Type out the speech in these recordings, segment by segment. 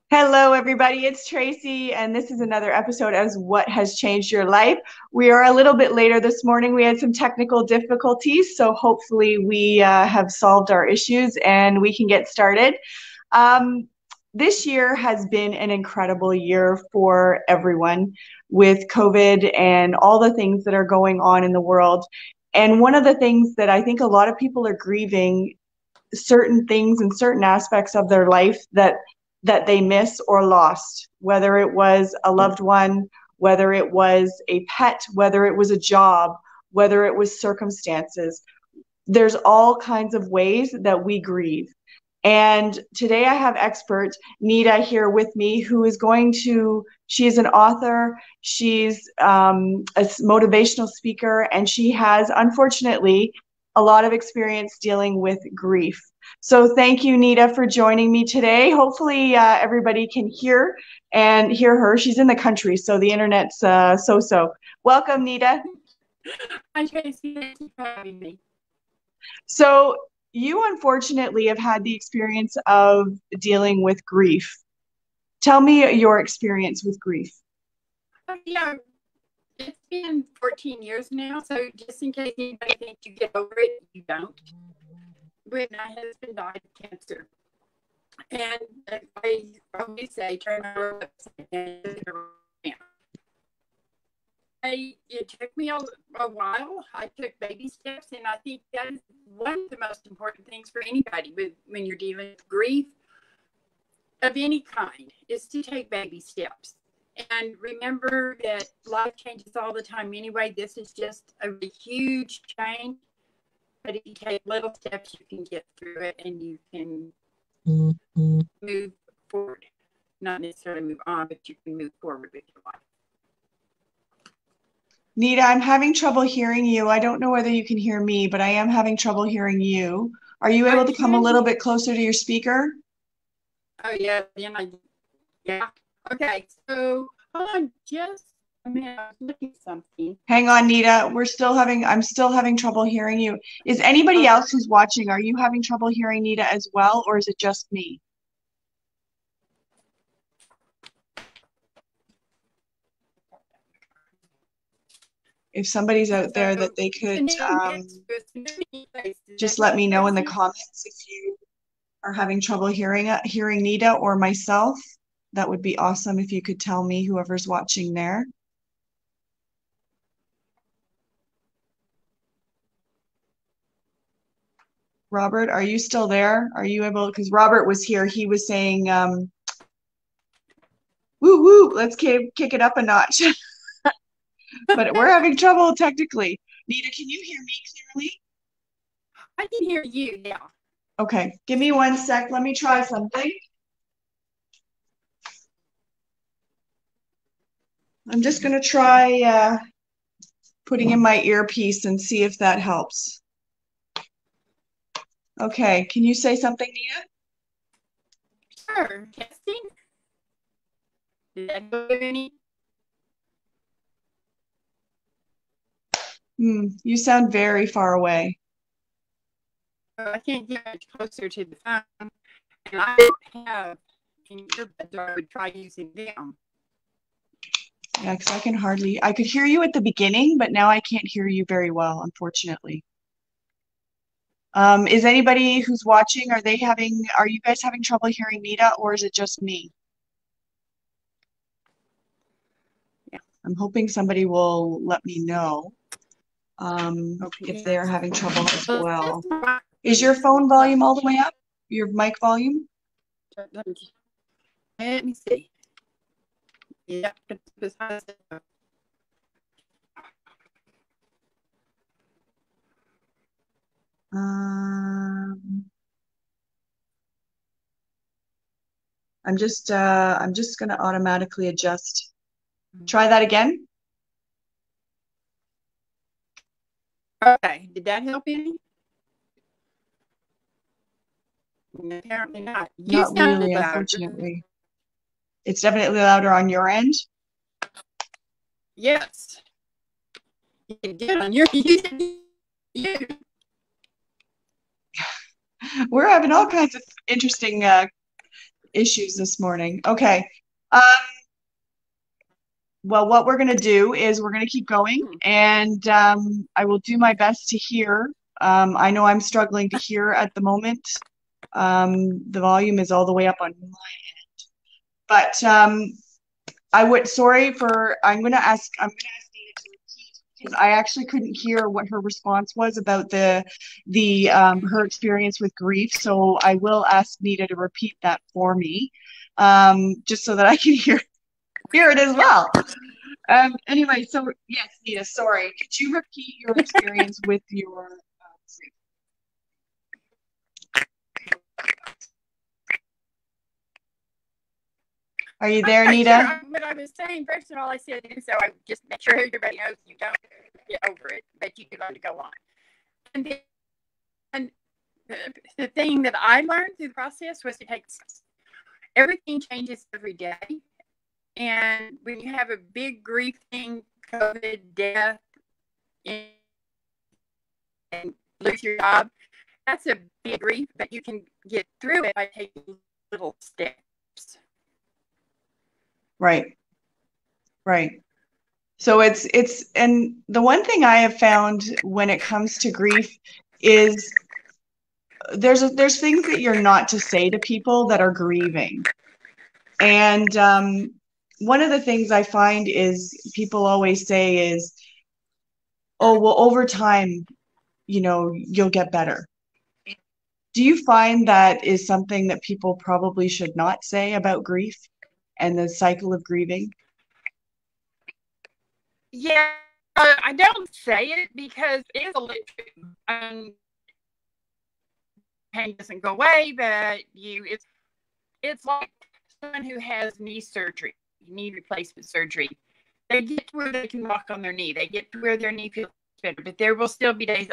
Hello, everybody. It's Tracy, and this is another episode as What Has Changed Your Life. We are a little bit later this morning. We had some technical difficulties, so hopefully we have solved our issues and we can get started. Um, this year has been an incredible year for everyone with COVID and all the things that are going on in the world. And one of the things that I think a lot of people are grieving certain things and certain aspects of their life that they miss or lost, whether it was a loved one, whether it was a pet, whether it was a job, whether it was circumstances. There's all kinds of ways that we grieve. And today I have expert Nita here with me who is she is an author, she's a motivational speaker, and she has, unfortunately, a lot of experience dealing with grief. So thank you, Nita, for joining me today. Hopefully everybody can hear her. She's in the country, so the internet's so-so. Welcome, Nita. Hi, Tracy. Thank you for having me. So you unfortunately have had the experience of dealing with grief. Tell me your experience with grief. Yeah, it's been 14 years now, so just in case anybody thinks you get over it, you don't. But my husband died of cancer. And I always say, turn over upside down. It took me a while. I took baby steps, and I think that is one of the most important things for anybody when you're dealing with grief of any kind, is to take baby steps. And remember that life changes all the time anyway. This is just a huge change. But if you take little steps, you can get through it and you can move forward. Not necessarily move on, but you can move forward with your life. Nita, I'm having trouble hearing you. I don't know whether you can hear me, but I am having trouble hearing you. Are you able to come a little bit closer to your speaker? Oh, yeah. Yeah. Okay. So, hold on just a minute. I was looking at something. Hang on, Nita. I'm still having trouble hearing you. Is anybody else who's watching, are you having trouble hearing Nita as well, or is it just me? If somebody's out there that they could just let me know in the comments if you are having trouble hearing Nita or myself. That would be awesome if you could tell me, whoever's watching there. Robert, are you still there? Are you able, because Robert was here, he was saying, woo woo, let's kick it up a notch. But we're having trouble technically. Nita, can you hear me clearly? I can hear you, yeah. Okay, give me 1 sec. Let me try something. I'm just going to try putting in my earpiece and see if that helps. Okay, can you say something, Nita? Sure. Testing. Did that go any? You sound very far away. I can't get much closer to the phone, and I don't have any earbuds, or I would try using them. Yeah, because I could hear you at the beginning, but now I can't hear you very well, unfortunately. Is anybody who's watching, are you guys having trouble hearing Nita, or is it just me? Yeah. I'm hoping somebody will let me know if they're having trouble as well. Is your phone volume all the way up? Your mic volume? Let me see. Yeah. I'm just going to automatically adjust. Try that again. Okay. Did that help any? Apparently not. Not really, unfortunately. It's definitely louder on your end. Yes. You did on your you. We're having all kinds of interesting issues this morning. Okay. Um, well, what we're going to do is we're going to keep going, and I will do my best to hear. I know I'm struggling to hear at the moment. The volume is all the way up on mine, but I'm going to ask Nina to repeat because I actually couldn't hear what her response was about the her experience with grief. So I will ask Nita to repeat that for me, just so that I can hear it as Yep. well. Anyway, so yes, Nita, sorry. Could you repeat your experience with your Are you there, Sure. Nita? What I was saying, first of all, I said, so I just make sure everybody knows you don't get over it, but you can learn to go on. And then the thing that I learned through the process was to take everything changes every day. And when you have a big grief thing, COVID, death, and lose your job, that's a big grief, but you can get through it by taking little steps. Right, right. So and the one thing I have found when it comes to grief is there's things that you're not to say to people that are grieving. And one of the things I find is people always say is, oh, well, over time, you'll get better. Do you find that is something that people probably should not say about grief and the cycle of grieving? Yeah, I don't say it because it is a little true. Pain doesn't go away, but it's like someone who has knee surgery, knee replacement surgery. They get to where they can walk on their knee. They get to where their knee feels better, but there will still be days.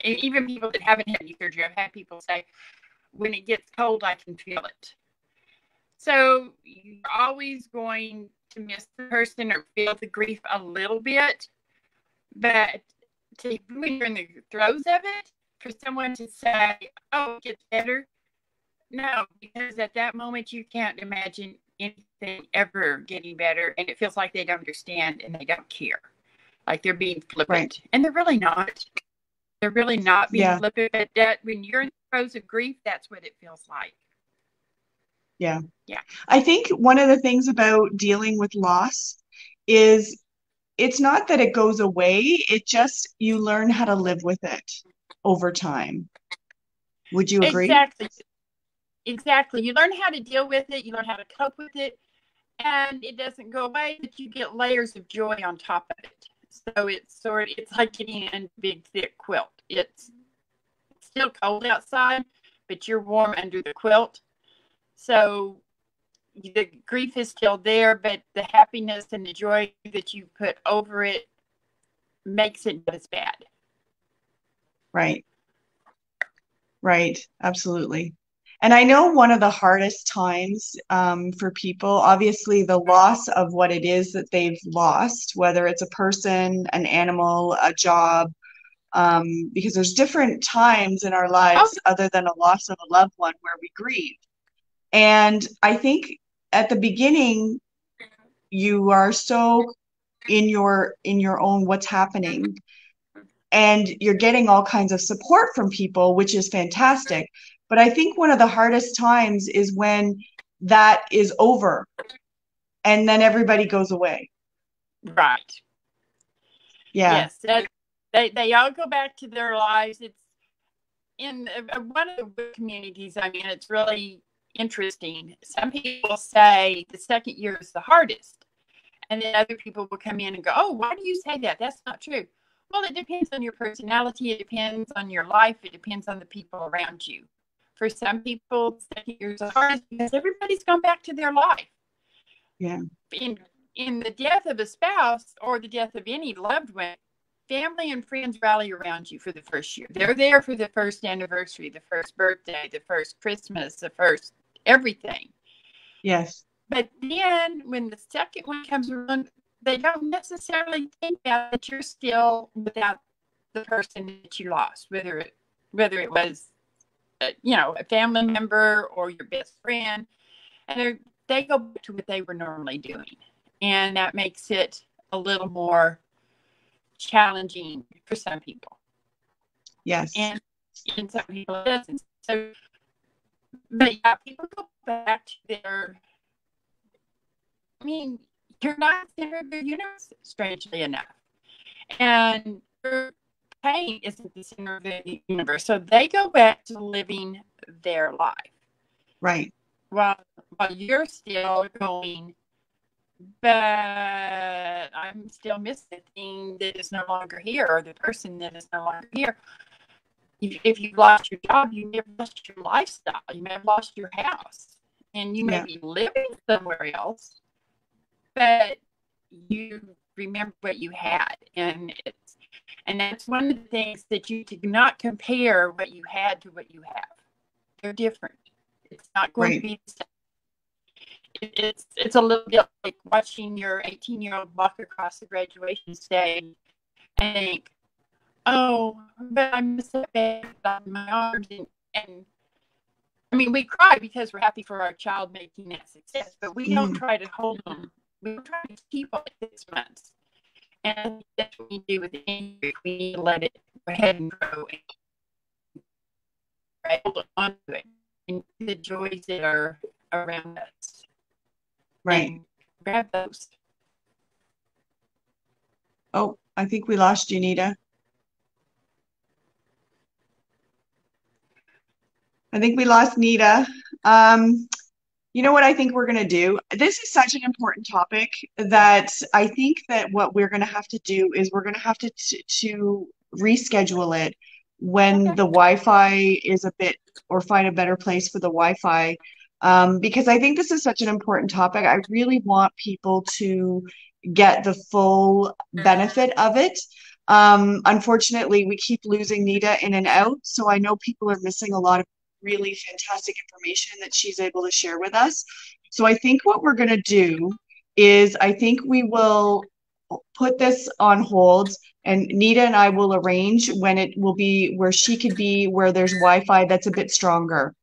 Even people that haven't had knee surgery, I've had people say, when it gets cold, I can feel it. So you're always going to miss the person or feel the grief a little bit, but when you're in the throes of it, for someone to say, "Oh, it gets better," no, because at that moment you can't imagine anything ever getting better, and it feels like they don't understand and they don't care, like they're being flippant, Right. and they're really not. They're really not being Yeah. flippant. But that when you're in the throes of grief, that's what it feels like. Yeah. Yeah. I think one of the things about dealing with loss is it's not that it goes away, it just you learn how to live with it over time. Would you agree? Exactly. Exactly. You learn how to deal with it. You learn how to cope with it, and it doesn't go away, but you get layers of joy on top of it. So it's like getting in a big thick quilt. It's still cold outside, but you're warm under the quilt. So the grief is still there, but the happiness and the joy that you put over it makes it not as bad. Right. Right. Absolutely. And I know one of the hardest times for people, obviously, the loss of what it is that they've lost, whether it's a person, an animal, a job, because there's different times in our Oh, lives other than a loss of a loved one where we grieve. And I think at the beginning, you are so in your own what's happening, and you're getting all kinds of support from people, which is fantastic. But I think one of the hardest times is when that is over and then everybody goes away. right. Yeah, Yes. They all go back to their lives. It's in one of the communities. I mean, it's really interesting. Some people say the second year is the hardest. And then other people will come in and go, "Oh, why do you say that? That's not true." Well, it depends on your personality. It depends on your life. It depends on the people around you. For some people, the second year is the hardest because everybody's gone back to their life. yeah, In the death of a spouse or the death of any loved one, family and friends rally around you for the first year. They're there for the first anniversary, the first birthday, the first Christmas, the first everything. yes, But then when the second one comes around, they don't necessarily think that you're still without the person that you lost, whether it was a family member or your best friend. and they go back to what they were normally doing, and that makes it a little more challenging for some people. Yes. And some people it doesn't. So, but yeah, people go back to their. I mean, you're not the center of the universe, strangely enough, and your pain isn't the center of the universe. So they go back to living their life, Right. while you're still going. But I'm still missing the thing that is no longer here, or the person that is no longer here. If you've lost your job, you may have lost your lifestyle. You may have lost your house, and you may be living somewhere else, but you remember what you had, and that's one of the things that you cannot compare what you had to what you have. They're different. It's not going to be the same. It's a little bit like watching your 18-year-old walk across the graduation stage and think, oh, but I miss that baby on my arms. And I mean, we cry because we're happy for our child making that success, but we don't try to hold them. We don't try to keep them 6 months. And that's what we do with the injury. We need to let it go ahead and grow and hold on to it and the joys that are around us. Right. And grab those. Oh, I think we lost you, Nita. I think we lost Nita. You know what I think we're going to do? This is such an important topic that I think that what we're going to have to do is we're going to have to reschedule it when the Wi-Fi is a bit, or find a better place for the Wi-Fi. Because I think this is such an important topic. I really want people to get the full benefit of it. Unfortunately, we keep losing Nita in and out, so I know people are missing a lot of really fantastic information that she's able to share with us. So I think what we're going to do is I think we will put this on hold, and Nita and I will arrange when it will be where she could be, where there's Wi-Fi that's a bit stronger.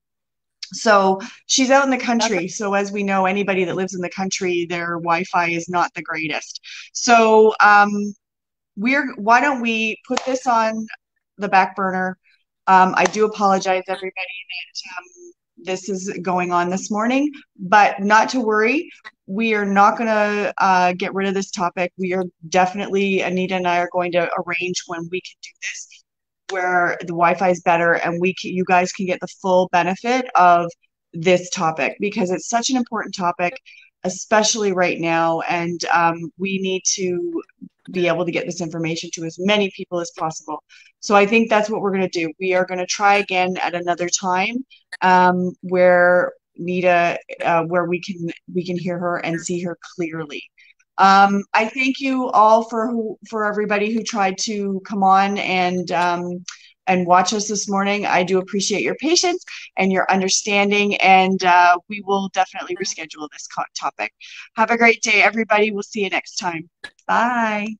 So she's out in the country. So as we know, anybody that lives in the country, their Wi-Fi is not the greatest. So why don't we put this on the back burner? I do apologize, everybody, that this is going on this morning, but not to worry. We are not going to get rid of this topic. We are definitely, Anita and I are going to arrange when we can do this, where the Wi-Fi is better and you guys can get the full benefit of this topic, because it's such an important topic, especially right now. And we need to be able to get this information to as many people as possible. So I think that's what we're going to do. We are going to try again at another time, where Nita, where we can hear her and see her clearly. I thank you all for everybody who tried to come on and watch us this morning. I do appreciate your patience and your understanding, and we will definitely reschedule this topic. Have a great day, everybody. We'll see you next time. Bye.